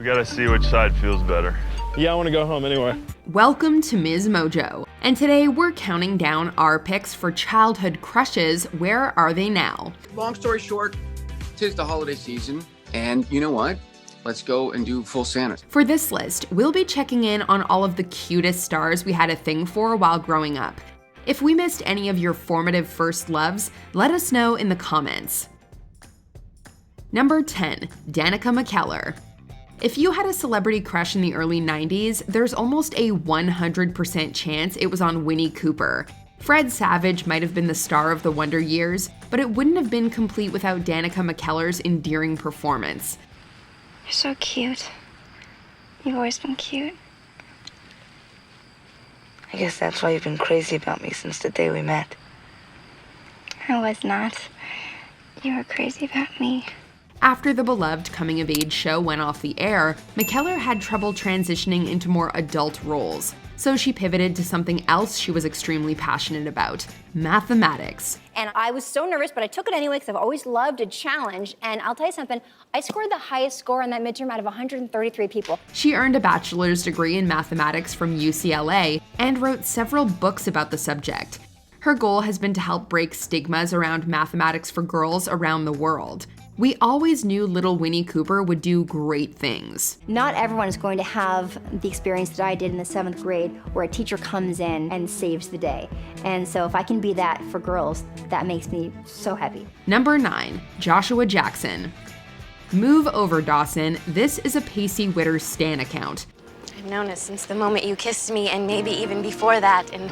We gotta see which side feels better. Yeah, I want to go home anyway. Welcome to MsMojo, and today we're counting down our picks for childhood crushes. Where are they now? Long story short, 'tis the holiday season, and you know what? Let's go and do full Santa. For this list, we'll be checking in on all of the cutest stars we had a thing for while growing up. If we missed any of your formative first loves, let us know in the comments. Number 10, Danica McKellar. If you had a celebrity crush in the early 90s, there's almost a 100% chance it was on Winnie Cooper. Fred Savage might have been the star of the Wonder Years, but it wouldn't have been complete without Danica McKellar's endearing performance. You're so cute. You've always been cute. I guess that's why you've been crazy about me since the day we met. I was not. You were crazy about me. After the beloved coming-of-age show went off the air, McKellar had trouble transitioning into more adult roles, so she pivoted to something else she was extremely passionate about: mathematics. And I was so nervous, but I took it anyway because I've always loved a challenge. And I'll tell you something, I scored the highest score on that midterm out of 133 people. She earned a bachelor's degree in mathematics from UCLA and wrote several books about the subject. Her goal has been to help break stigmas around mathematics for girls around the world. We always knew little Winnie Cooper would do great things. Not everyone is going to have the experience that I did in the 7th grade where a teacher comes in and saves the day. And so if I can be that for girls, that makes me so happy. Number 9, Joshua Jackson. Move over, Dawson. This is a Pacey Witter stan account. I've known it since the moment you kissed me, and maybe even before that, and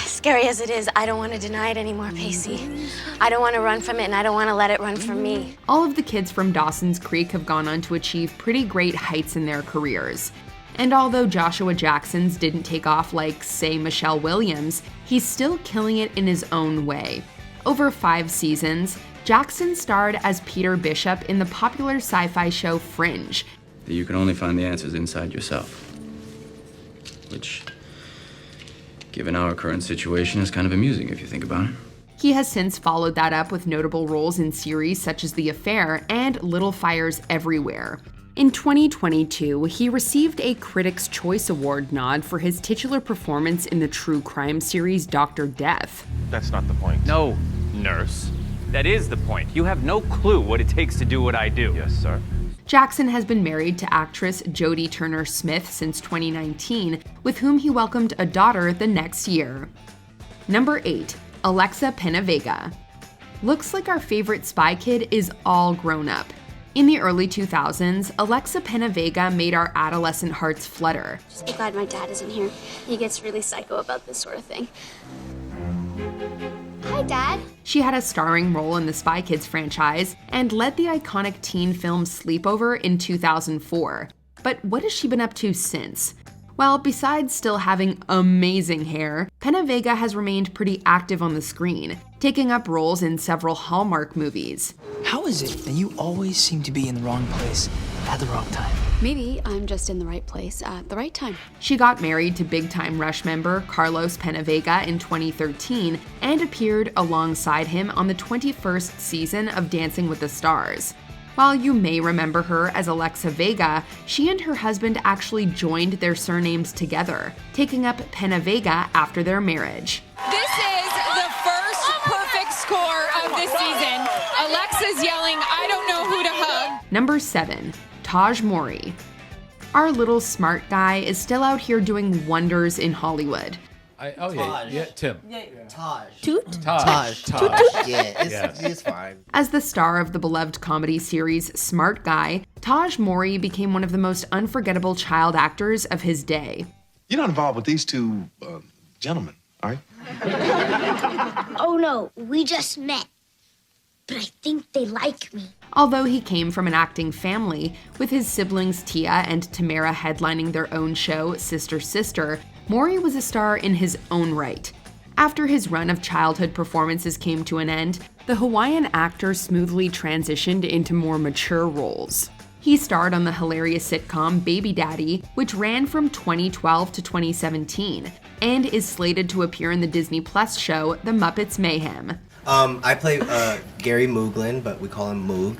scary as it is, I don't want to deny it anymore, Pacey. I don't want to run from it, and I don't want to let it run from me. All of the kids from Dawson's Creek have gone on to achieve pretty great heights in their careers. And although Joshua Jackson's didn't take off like, say, Michelle Williams, he's still killing it in his own way. Over 5 seasons, Jackson starred as Peter Bishop in the popular sci-fi show Fringe. You can only find the answers inside yourself, which, given our current situation, is kind of amusing if you think about it. He has since followed that up with notable roles in series such as The Affair and Little Fires Everywhere. In 2022, he received a Critics' Choice Award nod for his titular performance in the true crime series Dr. Death. That's not the point. No, nurse. That is the point. You have no clue what it takes to do what I do. Yes, sir. Jackson has been married to actress Jodie Turner-Smith since 2019, with whom he welcomed a daughter the next year. Number 8, Alexa Penavega. Looks like our favorite spy kid is all grown up. In the early 2000s, Alexa Penavega made our adolescent hearts flutter. Just be glad my dad isn't here. He gets really psycho about this sort of thing. Hi, Dad. She had a starring role in the Spy Kids franchise and led the iconic teen film Sleepover in 2004. But what has she been up to since? Well, besides still having amazing hair, Penavega has remained pretty active on the screen, taking up roles in several Hallmark movies. How is it that you always seem to be in the wrong place at the wrong time? Maybe I'm just in the right place at the right time. She got married to Big Time Rush member Carlos Penavega in 2013 and appeared alongside him on the 21st season of Dancing with the Stars. While you may remember her as Alexa Vega, she and her husband actually joined their surnames together, taking up Penavega after their marriage. This is the first perfect score of this season. Alexa's yelling, "I don't know who to hug." Number 7, Tahj Mowry. Our little smart guy is still out here doing wonders in Hollywood. Tim. Tahj. Tahj. Yeah, it's fine. As the star of the beloved comedy series Smart Guy, Tahj Mowry became one of the most unforgettable child actors of his day. You're not involved with these two gentlemen, are you? Oh no, we just met. But I think they like me. Although he came from an acting family, with his siblings Tia and Tamara headlining their own show, Sister Sister, Mowry was a star in his own right. After his run of childhood performances came to an end, the Hawaiian actor smoothly transitioned into more mature roles. He starred on the hilarious sitcom Baby Daddy, which ran from 2012 to 2017, and is slated to appear in the Disney Plus show The Muppets Mayhem. I play Gary Mooglin, but we call him Moog.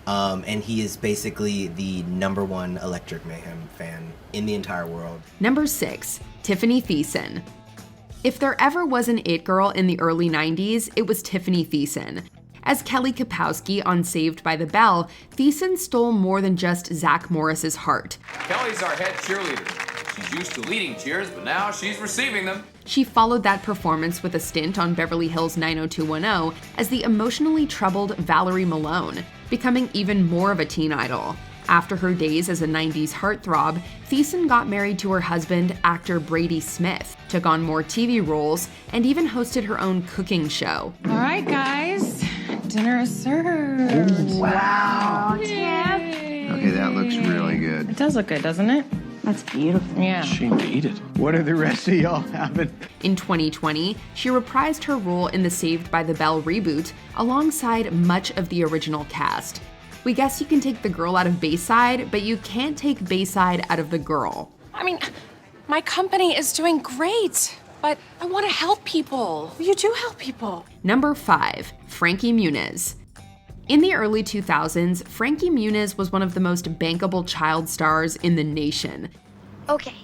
And he is basically the #1 Electric Mayhem fan in the entire world. Number 6, Tiffany Thiessen. If there ever was an it girl in the early 90s, it was Tiffany Thiessen. As Kelly Kapowski on Saved by the Bell, Thiessen stole more than just Zach Morris's heart. Kelly's our head cheerleader. She's used to leading cheers, but now she's receiving them. She followed that performance with a stint on Beverly Hills 90210 as the emotionally troubled Valerie Malone, becoming even more of a teen idol. After her days as a 90s heartthrob, Thiessen got married to her husband, actor Brady Smith, took on more TV roles, and even hosted her own cooking show. All right, guys. Dinner is served. Ooh, wow. Yay. Okay, that looks really good. It does look good, doesn't it? That's beautiful. Yeah. She made it. What are the rest of y'all having? In 2020, she reprised her role in the Saved by the Bell reboot alongside much of the original cast. We guess you can take the girl out of Bayside, but you can't take Bayside out of the girl. I mean, my company is doing great, but I want to help people. You do help people. Number 5, Frankie Muniz. In the early 2000s, Frankie Muniz was one of the most bankable child stars in the nation. Okay,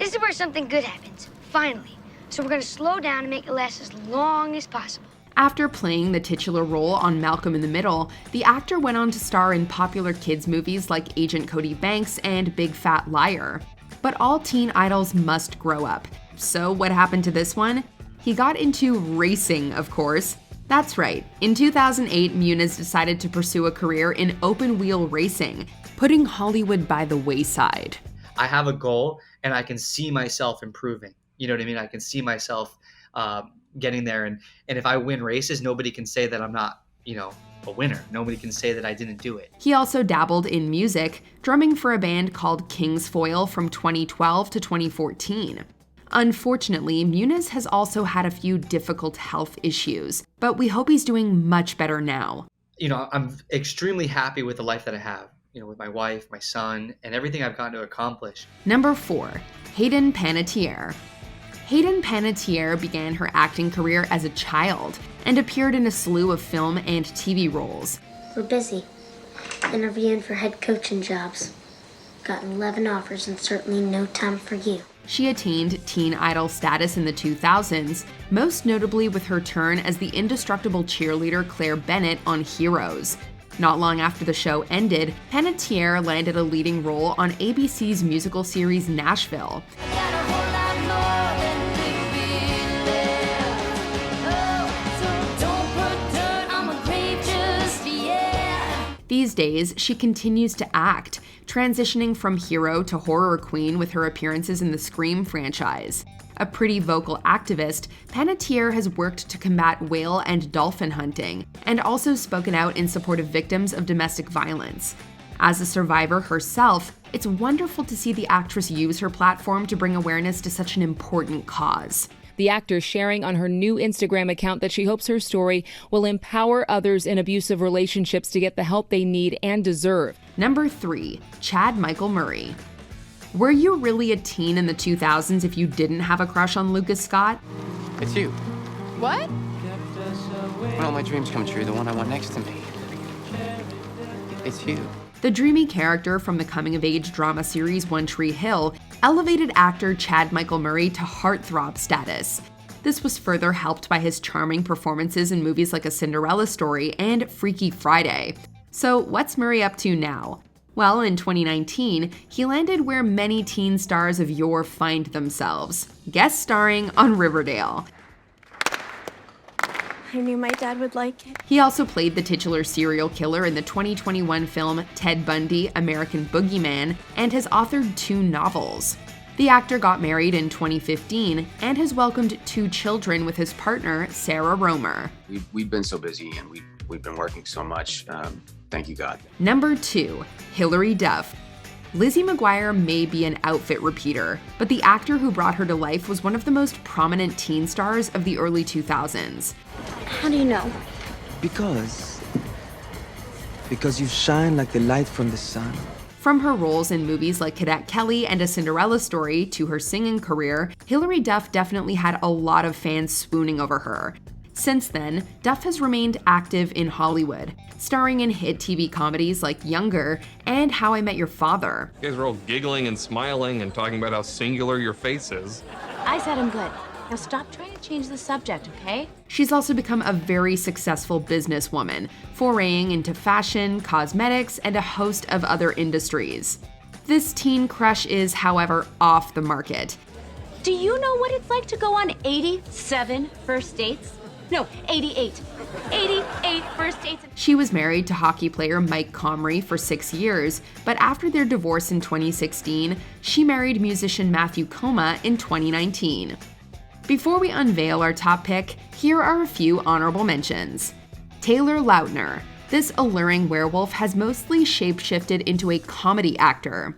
this is where something good happens, finally. So we're gonna slow down and make it last as long as possible. After playing the titular role on Malcolm in the Middle, the actor went on to star in popular kids' movies like Agent Cody Banks and Big Fat Liar. But all teen idols must grow up. So what happened to this one? He got into racing, of course. That's right, in 2008, Muniz decided to pursue a career in open-wheel racing, putting Hollywood by the wayside. I have a goal, and I can see myself improving. You know what I mean? I can see myself getting there, and if I win races, nobody can say that I'm not, a winner. Nobody can say that I didn't do it. He also dabbled in music, drumming for a band called King's Foil from 2012 to 2014. Unfortunately, Muniz has also had a few difficult health issues, but we hope he's doing much better now. I'm extremely happy with the life that I have, with my wife, my son, and everything I've gotten to accomplish. Number 4, Hayden Panettiere. Hayden Panettiere began her acting career as a child and appeared in a slew of film and TV roles. We're busy, interviewing for head coaching jobs. Gotten 11 offers and certainly no time for you. She attained teen idol status in the 2000s, most notably with her turn as the indestructible cheerleader Claire Bennett on Heroes. Not long after the show ended, Panettiere landed a leading role on ABC's musical series Nashville. These days, she continues to act, transitioning from hero to horror queen with her appearances in the Scream franchise. A pretty vocal activist, Panettiere has worked to combat whale and dolphin hunting, and also spoken out in support of victims of domestic violence. As a survivor herself, it's wonderful to see the actress use her platform to bring awareness to such an important cause. The actor sharing on her new Instagram account that she hopes her story will empower others in abusive relationships to get the help they need and deserve. Number 3, Chad Michael Murray. Were you really a teen in the 2000s if you didn't have a crush on Lucas Scott? It's you. What? When all my dreams come true, the one I want next to me. It's you. The dreamy character from the coming-of-age drama series One Tree Hill elevated actor Chad Michael Murray to heartthrob status. This was further helped by his charming performances in movies like A Cinderella Story and Freaky Friday. So what's Murray up to now? Well, in 2019, he landed where many teen stars of yore find themselves, guest starring on Riverdale. I knew my dad would like it. He also played the titular serial killer in the 2021 film Ted Bundy, American Boogeyman, and has authored 2 novels. The actor got married in 2015 and has welcomed 2 children with his partner, Sarah Romer. We've been so busy and we've been working so much. Thank you, God. Number 2, Hilary Duff. Lizzie McGuire may be an outfit repeater, but the actor who brought her to life was one of the most prominent teen stars of the early 2000s. How do you know? Because you shine like the light from the sun. From her roles in movies like Cadet Kelly and A Cinderella Story to her singing career, Hilary Duff definitely had a lot of fans swooning over her. Since then, Duff has remained active in Hollywood, starring in hit TV comedies like Younger and How I Met Your Father. You guys are all giggling and smiling and talking about how singular your face is. I said I'm good. Now stop trying to change the subject, okay? She's also become a very successful businesswoman, foraying into fashion, cosmetics, and a host of other industries. This teen crush is, however, off the market. Do you know what it's like to go on 87 first dates? No, 88. 88 first dates. She was married to hockey player Mike Comrie for 6 years, but after their divorce in 2016, she married musician Matthew Koma in 2019. Before we unveil our top pick, here are a few honorable mentions. Taylor Lautner. This alluring werewolf has mostly shapeshifted into a comedy actor.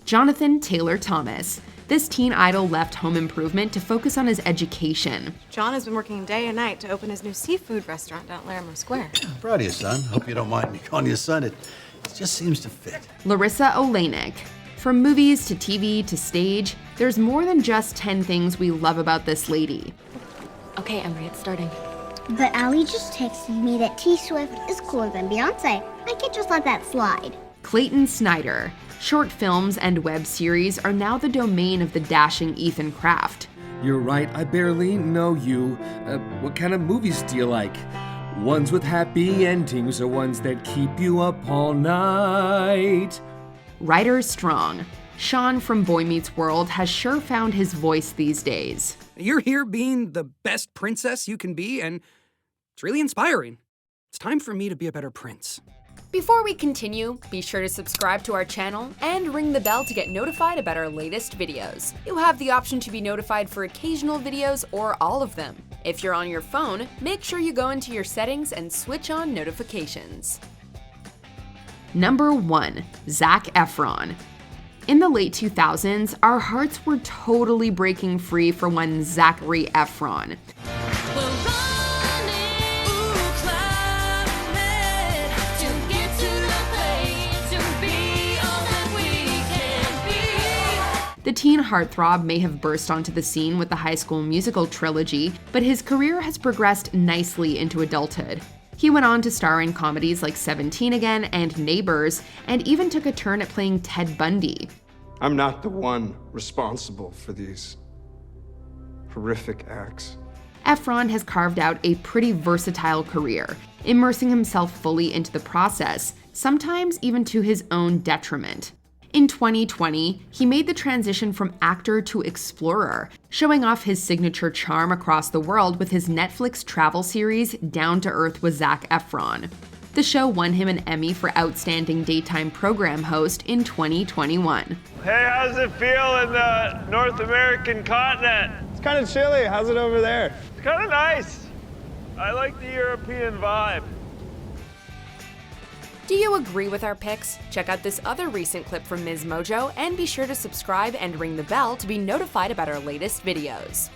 Jonathan Taylor Thomas. This teen idol left Home Improvement to focus on his education. John has been working day and night to open his new seafood restaurant down Larimer Square. Proud of you, son. Hope you don't mind me calling you son. It just seems to fit. Larissa Oleynik. From movies to TV to stage, there's more than just 10 things we love about this lady. Okay, Emery, it's starting. But Ali just texted me that T-Swift is cooler than Beyonce. I can't just let that slide. Clayton Snyder. Short films and web series are now the domain of the dashing Ethan Kraft. You're right, I barely know you. What kind of movies do you like? Ones with happy endings or ones that keep you up all night? Ryder Strong. Sean from Boy Meets World has sure found his voice these days. You're here being the best princess you can be, and it's really inspiring. It's time for me to be a better prince. Before we continue, be sure to subscribe to our channel and ring the bell to get notified about our latest videos. You have the option to be notified for occasional videos or all of them. If you're on your phone, make sure you go into your settings and switch on notifications. Number 1. Zac Efron. In the late 2000s, our hearts were totally breaking free for one Zachary Efron. The teen heartthrob may have burst onto the scene with the High School Musical trilogy, but his career has progressed nicely into adulthood. He went on to star in comedies like 17 Again and Neighbors, and even took a turn at playing Ted Bundy. I'm not the one responsible for these horrific acts. Efron has carved out a pretty versatile career, immersing himself fully into the process, sometimes even to his own detriment. In 2020, he made the transition from actor to explorer, showing off his signature charm across the world with his Netflix travel series Down to Earth with Zac Efron. The show won him an Emmy for Outstanding Daytime Program Host in 2021. Hey, how's it feel in the North American continent? It's kind of chilly. How's it over there? It's kind of nice. I like the European vibe. Do you agree with our picks? Check out this other recent clip from MsMojo and be sure to subscribe and ring the bell to be notified about our latest videos.